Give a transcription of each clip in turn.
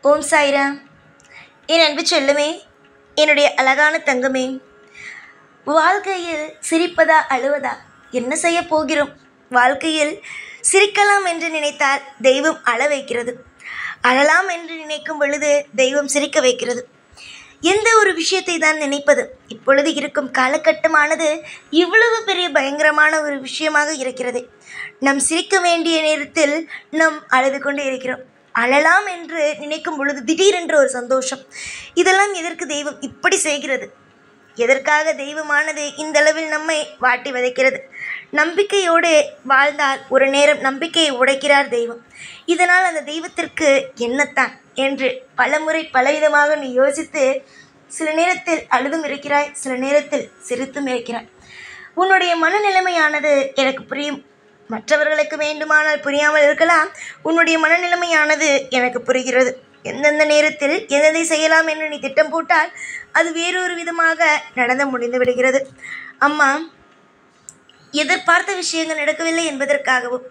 ஓம் சாய்ராம். என் அன்பு செல்லுமே, என்னுடைய அழகான தங்கமே, வாழ்க்கையில் சிரிப்பதா அழுவதா என்ன செய்ய போகிறோம்? வாழ்க்கையில் சிரிக்கலாம் என்று நினைத்தால் தெய்வம் அழ வைக்கிறது, அழலாம் என்று நினைக்கும் பொழுது தெய்வம் சிரிக்க வைக்கிறது. எந்த ஒரு விஷயத்தை தான் நினைப்பது? இப்பொழுது இருக்கும் காலகட்டமானது இவ்வளவு பெரிய பயங்கரமான ஒரு விஷயமாக இருக்கிறது. நாம் சிரிக்க வேண்டிய நேரத்தில் நாம் அழுது கொண்டு இருக்கிறோம். அழலாம் என்று நினைக்கும் பொழுது திடீரென்று ஒரு சந்தோஷம். இதெல்லாம் எதற்கு தெய்வம் இப்படி செய்கிறது? எதற்காக தெய்வமானது இந்த அளவில் நம்மை வாட்டி வதைக்கிறது? நம்பிக்கையோடு வாழ்ந்தால் ஒரு நேரம் நம்பிக்கையை உடைக்கிறார் தெய்வம். இதனால் அந்த தெய்வத்திற்கு என்னத்தான் என்று பலமுறை பலவிதமாக நீ யோசித்து சில நேரத்தில் அழுதும் இருக்கிறாய், சில நேரத்தில் சிரித்தும் இருக்கிறாய். உன்னுடைய மனநிலைமையானது எனக்கு புரியும். மற்றவர்களுக்கு வேண்டுமானால் புரியாமல் இருக்கலாம். உன்னுடைய மனநிலைமையானது எனக்கு புரிகிறது. எந்தெந்த நேரத்தில் எதை செய்யலாம் என்று நீ திட்டம் போட்டால் அது வேறொரு விதமாக நடந்து முடிந்து விடுகிறது. அம்மா, எதிர்பார்த்த விஷயங்கள் நடக்கவில்லை என்பதற்காகவும்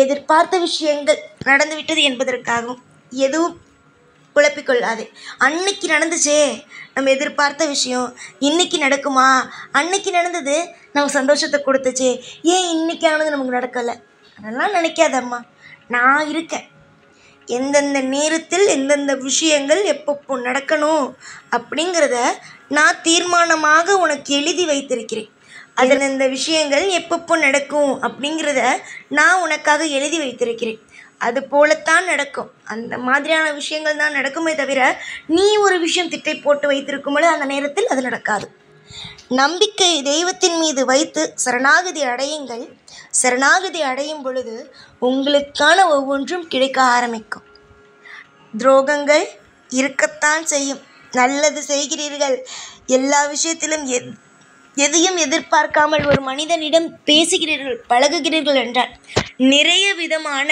எதிர்பார்த்த விஷயங்கள் நடந்துவிட்டது என்பதற்காகவும் எதுவும் குழப்பிக்கொள்ளாதே. அன்னைக்கு நடந்துச்சே நம்ம எதிர்பார்த்த விஷயம், இன்னைக்கு நடக்குமா? அன்னைக்கு நடந்தது நமக்கு சந்தோஷத்தை கொடுத்துச்சே, ஏன் இன்னைக்கானது நமக்கு நடக்கலை? அதெல்லாம் நினைக்காதம்மா. நான் இருக்கேன். எந்தெந்த நேரத்தில் எந்தெந்த விஷயங்கள் எப்பப்போ நடக்கணும் அப்படிங்கிறத நான் தீர்மானமாக உனக்கு எழுதி வைத்திருக்கிறேன். அதில் இந்த விஷயங்கள் எப்பப்போ நடக்கும் அப்படிங்கிறத நான் உனக்காக எழுதி வைத்திருக்கிறேன். அது போலத்தான் நடக்கும். அந்த மாதிரியான விஷயங்கள் தான் நடக்குமே தவிர நீ ஒரு விஷயம் திட்டை போட்டு வைத்திருக்கும்போது அந்த நேரத்தில் அது நடக்காது. நம்பிக்கை தெய்வத்தின் மீது வைத்து சரணாகதி அடையுங்கள். சரணாகதி அடையும் பொழுது உங்களுக்கான ஒவ்வொன்றும் கிடைக்க ஆரம்பிக்கும். துரோகங்கள் இருக்கத்தான் செய்யும். நல்லது செய்கிறீர்கள், எல்லா விஷயத்திலும் எதையும் எதிர்பார்க்காமல் ஒரு மனிதனிடம் பேசுகிறீர்கள், பழகுகிறீர்கள் என்றால் நிறைய விதமான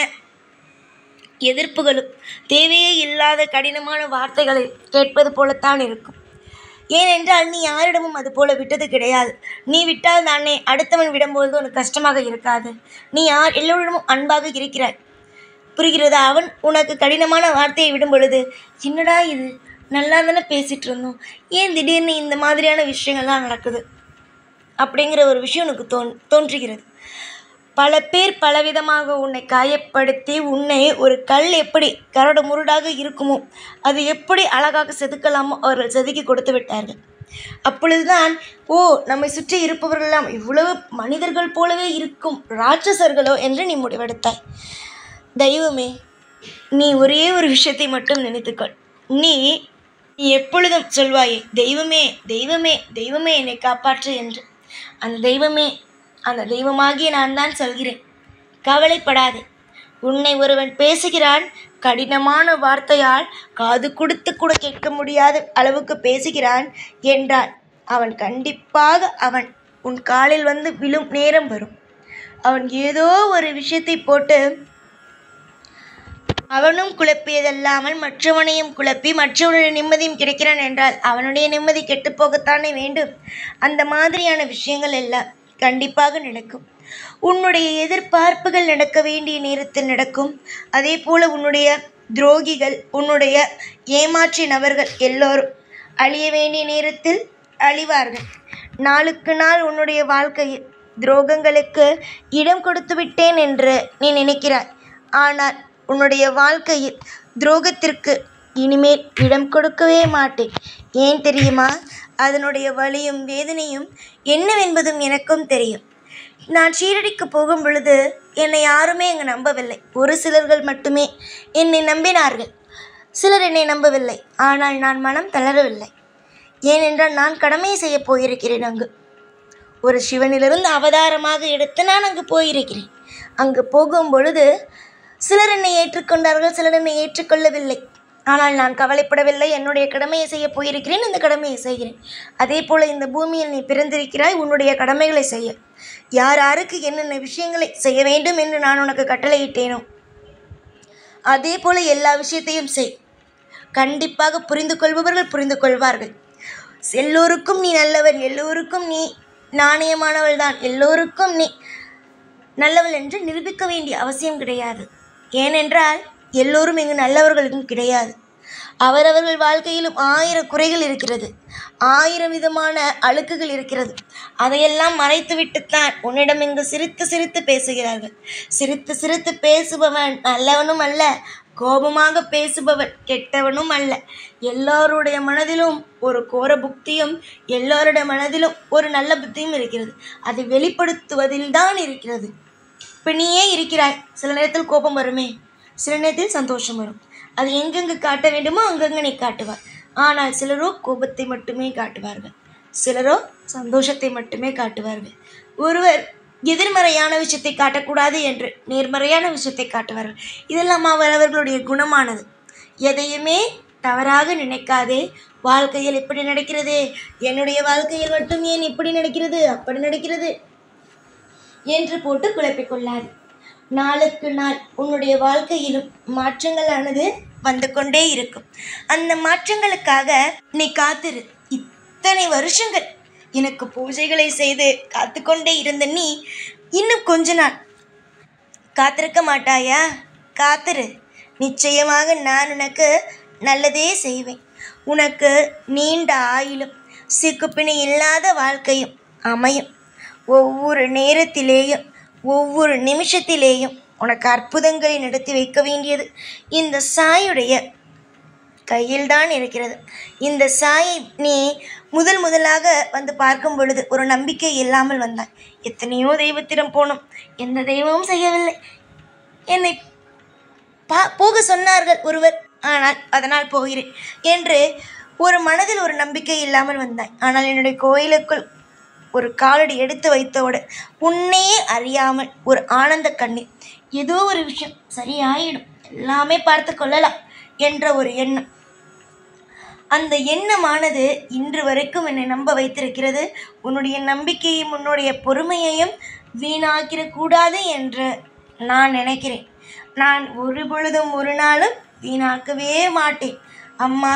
எதிர்ப்புகளும் தேவையே இல்லாத கடினமான வார்த்தைகளை கேட்பது போலத்தான் இருக்கும். ஏனென்றால் நீ யாரிடமும் அது போல விட்டது கிடையாது. நீ விட்டால் தானே அடுத்தவன் விடும்பொழுது உனக்கு கஷ்டமாக இருக்காது. நீ எல்லோரிடமும் அன்பாக இருக்கிறாய், புரிகிறதா? அவன் உனக்கு கடினமான வார்த்தையை விடும் பொழுது என்னடா இது, நல்லா தானே பேசிகிட்டு இருந்தோம், ஏன் திடீர்னு இந்த மாதிரியான விஷயங்கள்லாம் நடக்குது அப்படிங்கிற ஒரு விஷயம் உனக்கு தோன்றுகிறது. பல பேர் பலவிதமாக உன்னை காயப்படுத்தி உன்னை ஒரு கல் எப்படி கரடு முருடாக இருக்குமோ அது எப்படி அழகாக செதுக்கலாமோ அவர்கள் செதுக்கி கொடுத்து விட்டார்கள். அப்பொழுதுதான் நம்மை சுற்றி இருப்பவர்களெல்லாம் இவ்வளவு மனிதர்கள் போலவே இருக்கும் ராட்சசர்களோ என்று நீ முடிவெடுத்தாய். தெய்வமே, நீ ஒரே ஒரு விஷயத்தை மட்டும் நினைத்துக்கொள். நீ எப்பொழுதும் சொல்வாயே, தெய்வமே தெய்வமே தெய்வமே என்னை காப்பாற்று என்று. அந்த தெய்வமாகிய நான் தான் சொல்கிறேன், கவலைப்படாதே. உன்னை ஒருவன் பேசுகிறான், கடினமான வார்த்தையால் காது கொடுத்து கூட கேட்க முடியாத அளவுக்கு பேசுகிறான் என்றால் அவன் கண்டிப்பாக உன் காலில் வந்து விழும் நேரம் வரும். அவன் ஏதோ ஒரு விஷயத்தை போட்டு அவனும் குழப்பியதல்லாமல் மற்றவனையும் குழப்பி மற்றவனுடைய நிம்மதியும் கிடைக்கிறான் என்றால் அவனுடைய நிம்மதி கெட்டுப்போகத்தானே வேண்டும். அந்த மாதிரியான விஷயங்கள் எல்லாம் கண்டிப்பாக நடக்கும். உன்னுடைய எதிர்பார்ப்புகள் நடக்க வேண்டிய நேரத்தில் நடக்கும். அதே போல உன்னுடைய துரோகிகள், உன்னுடைய ஏமாற்றிய நபர்கள் எல்லோரும் அழிய வேண்டிய நேரத்தில் அழிவார்கள். நாளுக்கு நாள் உன்னுடைய வாழ்க்கையில் துரோகங்களுக்கு இடம் கொடுத்து விட்டேன் என்று நீ நினைக்கிறாய். ஆனால் உன்னுடைய வாழ்க்கையில் துரோகத்திற்கு இனிமேல் இடம் கொடுக்கவே மாட்டேன். ஏன் தெரியுமா? அதனுடைய வலியும் வேதனையும் என்னவென்பதும் எனக்கும் தெரியும். நான் ஷீரடிக்கு போகும் பொழுது என்னை யாருமே அங்கு நம்பவில்லை. ஒரு சிலர்கள் மட்டுமே என்னை நம்பினார்கள், சிலர் என்னை நம்பவில்லை. ஆனால் நான் மனம் தளரவில்லை. ஏனென்றால் நான் கடமையை செய்ய போயிருக்கிறேன். அங்கு ஒரு சிவனிலிருந்து அவதாரமாக எடுத்து நான் அங்கு போயிருக்கிறேன். அங்கு போகும் பொழுது சிலர் என்னை ஏற்றுக்கொண்டார்கள், சிலர் என்னை ஏற்றுக்கொள்ளவில்லை. ஆனால் நான் கவலைப்படவில்லை. என்னுடைய கடமையை செய்ய போயிருக்கிறேன், இந்த கடமையை செய்கிறேன். அதே போல் இந்த பூமியில் நீ பிறந்திருக்கிறாய், உன்னுடைய கடமைகளை செய்ய. யார் யாருக்கு என்னென்ன விஷயங்களை செய்ய வேண்டும் என்று நான் உனக்கு கட்டளையிட்டேனோ அதே போல் எல்லா விஷயத்தையும் செய். கண்டிப்பாக புரிந்து கொள்பவர்கள் புரிந்து கொள்வார்கள். எல்லோருக்கும் நீ நல்லவன், எல்லோருக்கும் நீ நாணயமானவள் தான், எல்லோருக்கும் நீ நல்லவள் என்று நிரூபிக்க வேண்டிய அவசியம் கிடையாது. ஏனென்றால் எல்லோரும் இங்கு நல்லவர்களுக்கும் கிடையாது. அவரவர்கள் வாழ்க்கையிலும் 1000 குறைகள் இருக்கிறது, 1000 விதமான அழுக்குகள் இருக்கிறது. அதையெல்லாம் மறைத்துவிட்டுத்தான் உன்னிடம் இங்கு சிரித்து சிரித்து பேசுகிறார்கள். சிரித்து சிரித்து பேசுபவன் நல்லவனும் அல்ல, கோபமாக பேசுபவன் கெட்டவனும் அல்ல. எல்லோருடைய மனதிலும் ஒரு கோர புக்தியும் எல்லோருடைய மனதிலும் ஒரு நல்ல புத்தியும் இருக்கிறது. அதை வெளிப்படுத்துவதில்தான் இருக்கிறது. இப்போ நீயே இருக்கிறாய், சில நேரத்தில் கோபம் வருமே, சில நேரத்தில் சந்தோஷம் வரும். அது எங்கெங்கு காட்ட வேண்டுமோ அங்கங்கே நீ காட்டுவார். ஆனால் சிலரோ கோபத்தை மட்டுமே காட்டுவார்கள், சிலரோ சந்தோஷத்தை மட்டுமே காட்டுவார்கள். ஒருவர் எதிர்மறையான விஷயத்தை காட்டக்கூடாது என்று நேர்மறையான விஷயத்தை காட்டுவார்கள். இதெல்லாம் அவரவர்களுடைய குணமானது. எதையுமே தவறாக நினைக்காதே. வாழ்க்கையில் இப்படி நடக்கிறது, என்னுடைய வாழ்க்கையில் மட்டும் ஏன் இப்படி நடக்கிறது அப்படி நடக்கிறது என்று போட்டு குழப்பிக்கொள்ளாது. நாளுக்கு நாள் உன்னுடைய வாழ்க்கையிலும் மாற்றங்களானது வந்து கொண்டே இருக்கும். அந்த மாற்றங்களுக்காக நீ காத்திரு. இத்தனை வருஷங்கள் எனக்கு பூஜைகளை செய்து காத்து கொண்டே இருந்த நீ இன்னும் கொஞ்ச நாள் காத்திருக்க மாட்டாயா? காத்திரு. நிச்சயமாக நான் உனக்கு நல்லதே செய்வேன். உனக்கு நீண்ட ஆயுளும் சிக்குப்பிணி இல்லாத வாழ்க்கையும் அமையும். ஒவ்வொரு நேரத்திலேயும் ஒவ்வொரு நிமிஷத்திலேயும் உனக்கு அற்புதங்களை நடத்தி வைக்க வேண்டியது இந்த சாயுடைய கையில்தான் இருக்கிறது. இந்த சாயை நீ முதலாக வந்து பார்க்கும் பொழுது ஒரு நம்பிக்கை இல்லாமல் வந்தாய். எத்தனையோ தெய்வத்திடம் போனோம், எந்த தெய்வமும் செய்யவில்லை. என்னை போக சொன்னார்கள் ஒருவர், ஆனால் அதனால் போகிறேன் என்று ஒரு மனதில் ஒரு நம்பிக்கை இல்லாமல் வந்தாய். ஆனால் என்னுடைய கோயிலுக்குள் ஒரு காலடி எடுத்து வைத்தோடு உன்னையே அறியாமல் ஒரு ஆனந்த கண்ணீர், ஏதோ ஒரு விஷயம் சரியாயிடும், எல்லாமே பார்த்து கொள்ளலாம் என்ற ஒரு எண்ணம். அந்த எண்ணமானது இன்று வரைக்கும் என்னை நம்ப வைத்திருக்கிறது. உன்னுடைய நம்பிக்கையும் உன்னுடைய பொறுமையையும் வீணாக்கிடக்கூடாது என்று நான் நினைக்கிறேன். நான் ஒரு பொழுதும் ஒரு நாளும் வீணாக்கவே மாட்டேன். அம்மா,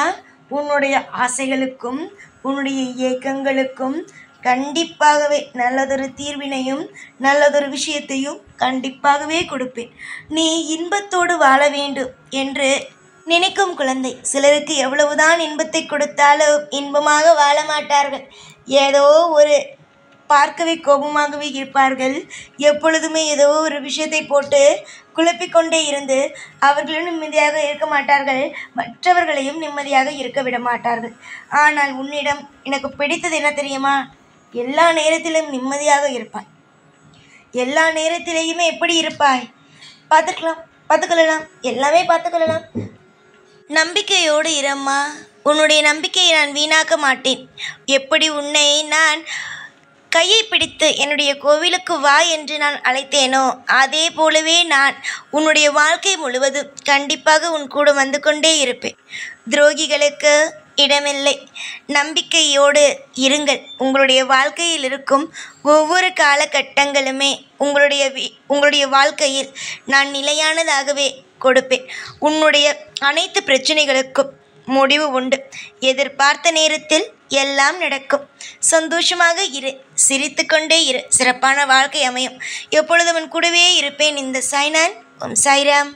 உன்னுடைய ஆசைகளுக்கும் உன்னுடைய ஏக்கங்களுக்கும் கண்டிப்பாகவே நல்லதொரு தீர்வினையும் நல்லதொரு விஷயத்தையும் கண்டிப்பாகவே கொடுப்பேன். நீ இன்பத்தோடு வாழ வேண்டும் என்று நினைக்கும் குழந்தை. சிலருக்கு எவ்வளவுதான் இன்பத்தை கொடுத்தாலும் இன்பமாக வாழ மாட்டார்கள். ஏதோ ஒரு பார்க்கவே கோபமாகவே இருப்பார்கள். எப்பொழுதுமே ஏதோ ஒரு விஷயத்தை போட்டு குழப்பிக்கொண்டே இருந்து அவர்களும் நிம்மதியாக இருக்க மாட்டார்கள், மற்றவர்களையும் நிம்மதியாக இருக்க விட மாட்டார்கள். ஆனால் உன்னிடம் எனக்கு பிடித்தது என்ன தெரியுமா? எல்லா நேரத்திலும் நிம்மதியாக இருப்பாய். எல்லா நேரத்திலேயுமே எப்படி இருப்பாய்? பார்த்துக்கொள்ளலாம், எல்லாமே பார்த்துக்கொள்ளலாம். நம்பிக்கையோடு இரம்மா. உன்னுடைய நம்பிக்கையை நான் வீணாக்க மாட்டேன். எப்படி உன்னை நான் கையை பிடித்து என்னுடைய கோவிலுக்கு வா என்று நான் அழைத்தேனோ அதே போலவே நான் உன்னுடைய வாழ்க்கை முழுவதும் கண்டிப்பாக உன் கூட வந்து கொண்டே இருப்பேன். துரோகிகளுக்கு இடமில்லை. நம்பிக்கையோடு இருங்கள். உங்களுடைய வாழ்க்கையில் இருக்கும் ஒவ்வொரு காலகட்டங்களுமே உங்களுடைய வாழ்க்கையில் நான் நிலையானதாகவே கொடுப்பேன். உன்னுடைய அனைத்து பிரச்சனைகளுக்கும் முடிவு உண்டு. எதிர்பார்த்த நேரத்தில் எல்லாம் நடக்கும். சந்தோஷமாக இரு, சிரித்து கொண்டே இரு, சிறப்பான வாழ்க்கை அமையும். எப்பொழுதும் உன் கூடவே இருப்பேன். இந்த சாய்நான். ஓம் சாய்ராம்.